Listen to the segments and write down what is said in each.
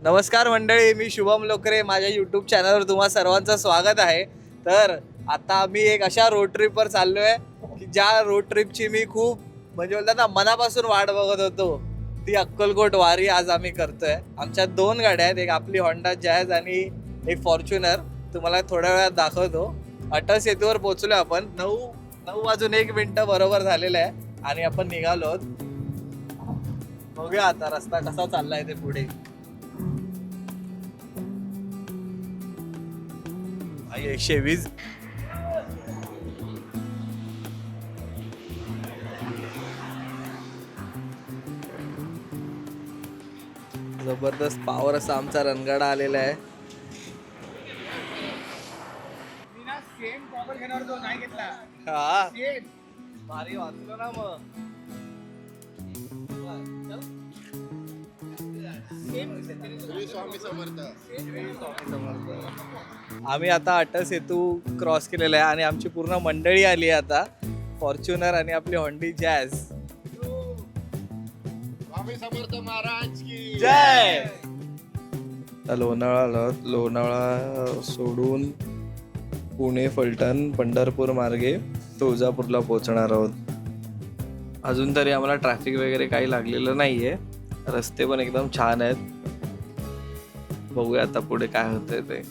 नमस्कार मंडळी, मी शुभम लोकरे. माझ्या यूट्यूब चॅनलवर तुम्हा सर्वांचं स्वागत आहे. तर आता आम्ही एक अशा रोड ट्रिपवर चाललो आहे की ज्या रोड ट्रिपची मी खूप म्हणजे बोलतात ना मनापासून वाट बघत होतो. ती अक्कलकोट वारी आज आम्ही करतोय. आमच्या 2 गाड्या आहेत, एक आपली होंडा जॅझ आणि एक फॉर्च्युनर. तुम्हाला थोड्या वेळात दाखवतो. अटल सेतूवर पोहोचलो आपण. 9:01 बरोबर झालेलं आहे आणि आपण निघालो आहोत. बघूया आता रस्ता कसा चाललाय ते पुढे. 120 जबरदस्त पावर असा आमचा रणगाडा आलेला आहे. हा भारी वाचलो ना मग. आम्ही आता अटल सेतू क्रॉस केलेला आहे आणि आमची पूर्ण मंडळी आली आहे आता. फॉर्च्युनर आणि आपली होंडी जॅझ. महाराज की जय. लोणावळा सोडून पुणे, फलटण, पंढरपूर मार्गे तुळजापूरला पोहोचणार आहोत. अजून तरी आम्हाला ट्रॅफिक वगैरे काही लागलेलं नाहीये. रस्ते पण एकदम छान आहेत. बघूया आता पुढे काय होतंय ते.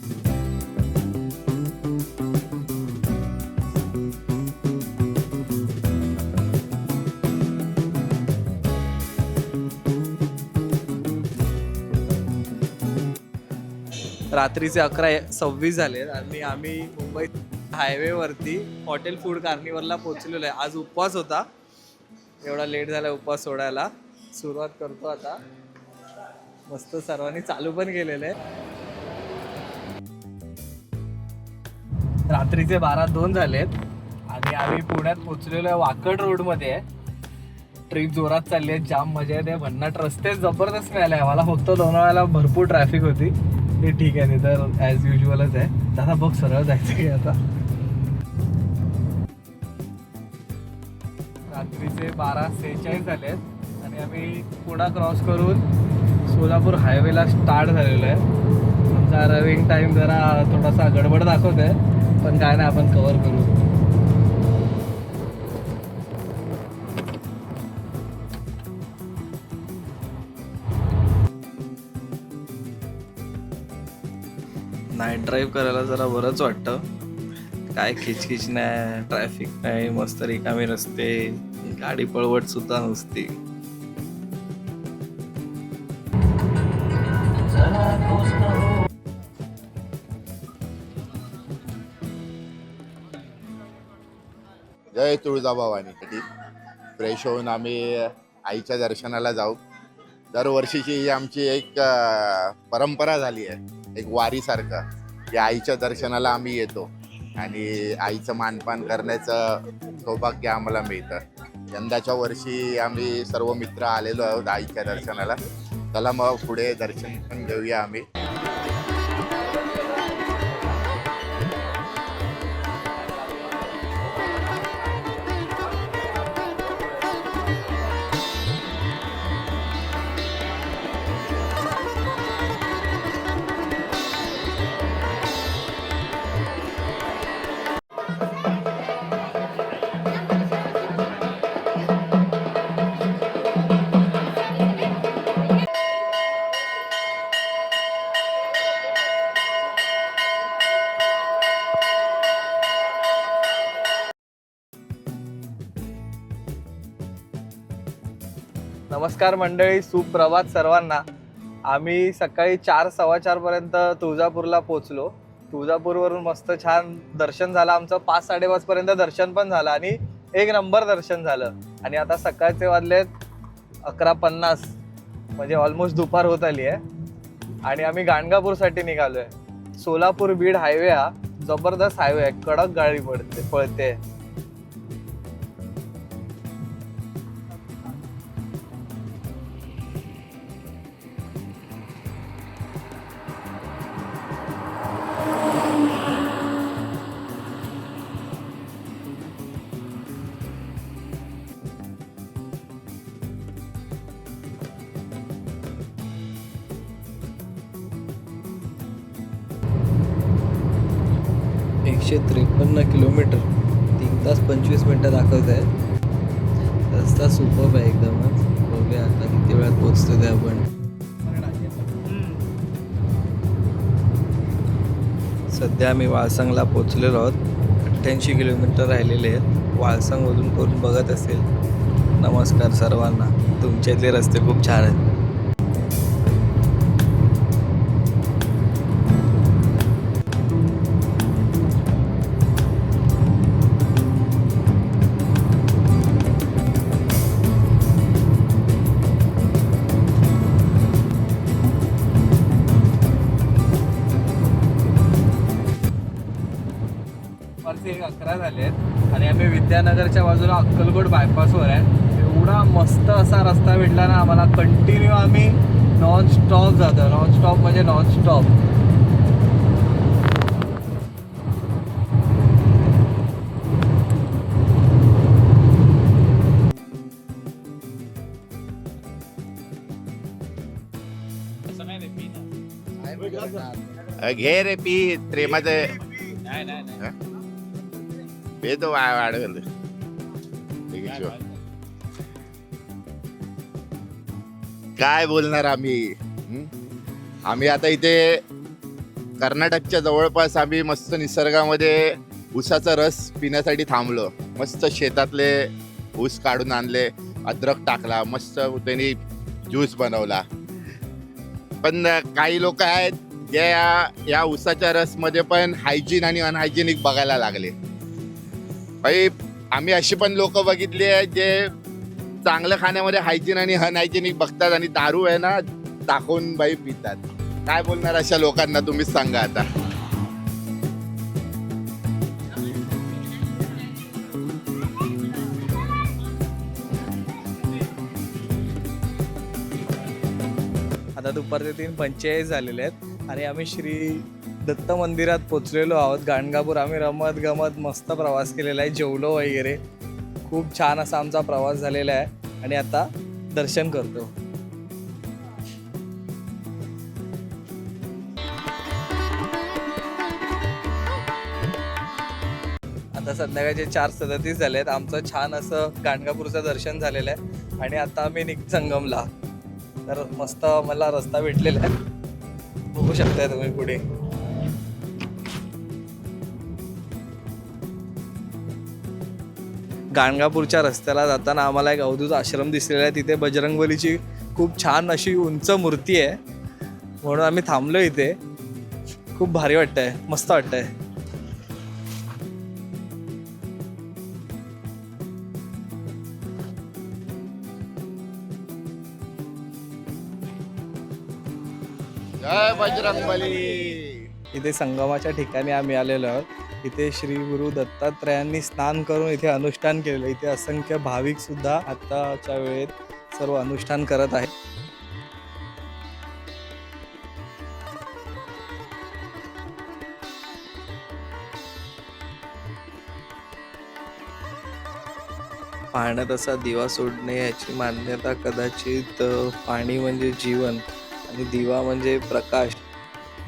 रात्रीचे 11:26 झालेत आणि आम्ही मुंबईत हायवेवरती हॉटेल फूड कार्निवलला पोहोचलेलो आहे. आज उपवास होता, एवढा लेट झाला उपवास सोडायला. सुरुवात करतो आता. मस्त सर्वांनी चालू पण केलेलं आहे. रात्रीचे 12:02 झालेत आणि आम्ही पुण्यात पोहोचलेलो आहे. वाकड रोडमध्ये आहे. ट्रिप जोरात चालली आहे, जाम मजा येते. भन्नाट रस्ते जबरदस्त मिळाले मला. फक्त लोणावळ्याला भरपूर ट्रॅफिक होती, ते ठीक आहे. नाही तर ॲज युजलच आहे. दादा बघ सरळ जायचं की आता. रात्रीचे 12:46 झालेत आणि आम्ही पुणा क्रॉस करून सोलापूर हायवेला स्टार्ट झालेलो आहे. आमचा अरायव्हिंग टाईम जरा थोडासा गडबड दाखवत आहे, पण काय नाही, आपण कव्हर करू. नाईट ड्राईव्ह करायला जरा बरंच वाटतं. काय खिचखिच नाही, ट्रॅफिक नाही, मस्त रिकामी रस्ते, गाडी पळवट सुद्धा नसते. जय तुळजाभवानी. फ्रेश होऊन आम्ही आईच्या दर्शनाला जाऊ. दरवर्षीची ही आमची एक परंपरा झाली आहे, एक वारीसारखं, की आईच्या दर्शनाला आम्ही येतो आणि आईचं मानपान करण्याचं सौभाग्य आम्हाला मिळतं. यंदाच्या वर्षी आम्ही सर्व मित्र आलेलो आहोत आईच्या दर्शनाला. चला मग पुढे दर्शन पण घेऊया आम्ही. नमस्कार मंडळी, सुप्रभात सर्वांना. आम्ही सकाळी 4:15 पर्यंत तुळजापूरला पोहोचलो. तुळजापूरवरून मस्त छान दर्शन झालं आमचं. 5-5:30 पर्यंत दर्शन पण झालं आणि एक नंबर दर्शन झालं. आणि आता सकाळचे वाजलेत 11:50, म्हणजे ऑलमोस्ट दुपार होत आली आहे आणि आम्ही गाणगापूरसाठी निघालोय. सोलापूर बीड हायवे हा जबरदस्त हायवे आहे, कडक गाडी पळते. 153 किलोमीटर, 3 तास 25 मिनटं दाखवत आहे. रस्ता सुपर आहे एकदमच. बघूया आता किती वेळात पोहोचतो ते आपण. सध्या आम्ही वाळसंगला पोचलेलो आहोत. 88 किलोमीटर राहिलेले आहेत. वाळसंगमधून करून बघत असेल, नमस्कार सर्वांना. तुमच्या इथले रस्ते खूप छान आहेत. दुपारचे 11 झाले आहेत आणि आम्ही विद्यानगरच्या बाजूला अक्कलकोट बायपासवर आहे. एवढा मस्त असा रस्ता भेटला ना आम्हाला. कंटिन्यू आम्ही नॉनस्टॉप जातो. नॉनस्टॉप म्हणजे नॉनस्टॉप. घे रे पी प्रेमाचं पेतो वाढवलं. काय बोलणार आम्ही. आम्ही आता इथे कर्नाटकच्या जवळपास आम्ही मस्त निसर्गामध्ये ऊसाचा रस पिण्यासाठी थांबलो. मस्त शेतातले ऊस काढून आणले, अद्रक टाकला, मस्त त्यांनी ज्यूस बनवला. पण काही लोक आहेत जे या ऊसाच्या रसमध्ये पण हायजीन आणि अनहायजेनिक बघायला लागले. भाई आम्ही अशी पण लोक बघितली आहेत जे चांगलं खाण्यामध्ये हायजीन आणि अनहायजेनिक बघतात आणि दारू आहे ना दाखवून बाई पितात. काय बोलणार अशा लोकांना तुम्हीच सांगा आता. आता दुपारचे 3:45 झालेले आहेत आणि आम्ही श्री दत्त मंदिरात पोचलेलो आहोत. गाणगापूर. आम्ही रमत गमत मस्त प्रवास केलेला आहे, जेवलो वगैरे. खूप छान असा आमचा प्रवास झालेला आहे आणि आता दर्शन करतो. आता संध्याकाळचे 4:37 झाले आहेत. आमचं छान असं गाणगापूरचं दर्शन झालेलं आहे आणि आता आम्ही संगमला. तर मस्त मला रस्ता भेटलेला आहे, बघू शकताय तुम्ही पुढे. गाणगापूरच्या रस्त्याला जाताना आम्हाला एक अवधूत आश्रम दिसलेला आहे. तिथे बजरंगबलीची खूप छान अशी उंच मूर्ती आहे, म्हणून आम्ही थांबलो इथे. खूप भारी वाटतंय, मस्त वाटतंय. जय बजरंगबली. इथे संगमाच्या ठिकाणी आम्ही आलेलो आहोत. इथे श्री गुरु दत्तात्रयांनी स्नान करून इथे अनुष्ठान केलेलं. इथे असंख्य भाविक सुद्धा आताच्या वेळेत सर्व अनुष्ठान करत आहेत. पाण्यात असा दिवा सोडणे याची मान्यता कदाचित पाणी म्हणजे जीवन आणि दिवा म्हणजे प्रकाश.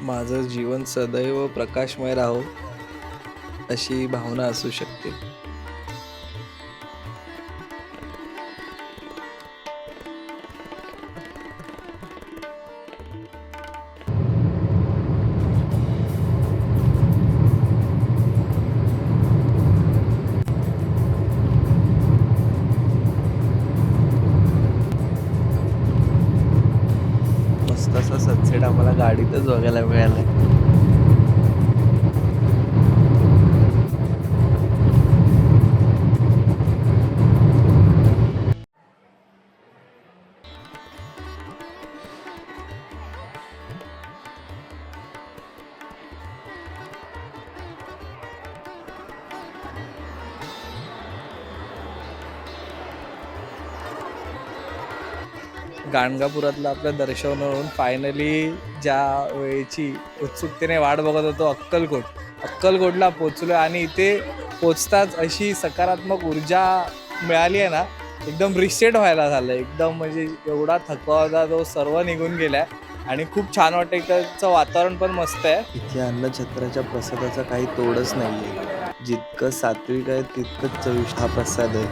माझं जीवन सदैव प्रकाशमय राहो अशी भावना असू शकते. मस्त असा सनसेट आम्हाला गाडीतच बघायला मिळाला. गाणगापुरातलं आपलं दर्शन होऊन फायनली ज्या वेळेची उत्सुकतेने वाट बघत होतो अक्कलकोटला पोचलो आणि इथे पोचताच अशी सकारात्मक ऊर्जा मिळाली आहे ना, एकदम रिसेट व्हायला झालं एकदम. म्हणजे एवढा थकवा होता तो सर्व निघून गेला आणि खूप छान वाटतं. इकडचं वातावरण पण मस्त आहे. इथे अन्नछत्राच्या प्रसादाचा काही तोडच नाहीये. जितकं सात्विक आहे तितकंच चविष्ट हा प्रसाद आहे.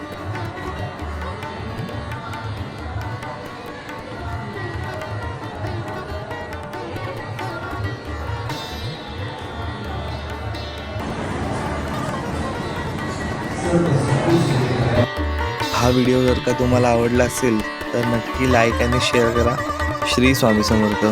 हा व्हिडिओ जर का तुम्हाला आवडला असेल तर नक्की लाईक आणि शेअर करा. श्री स्वामी समर्थ.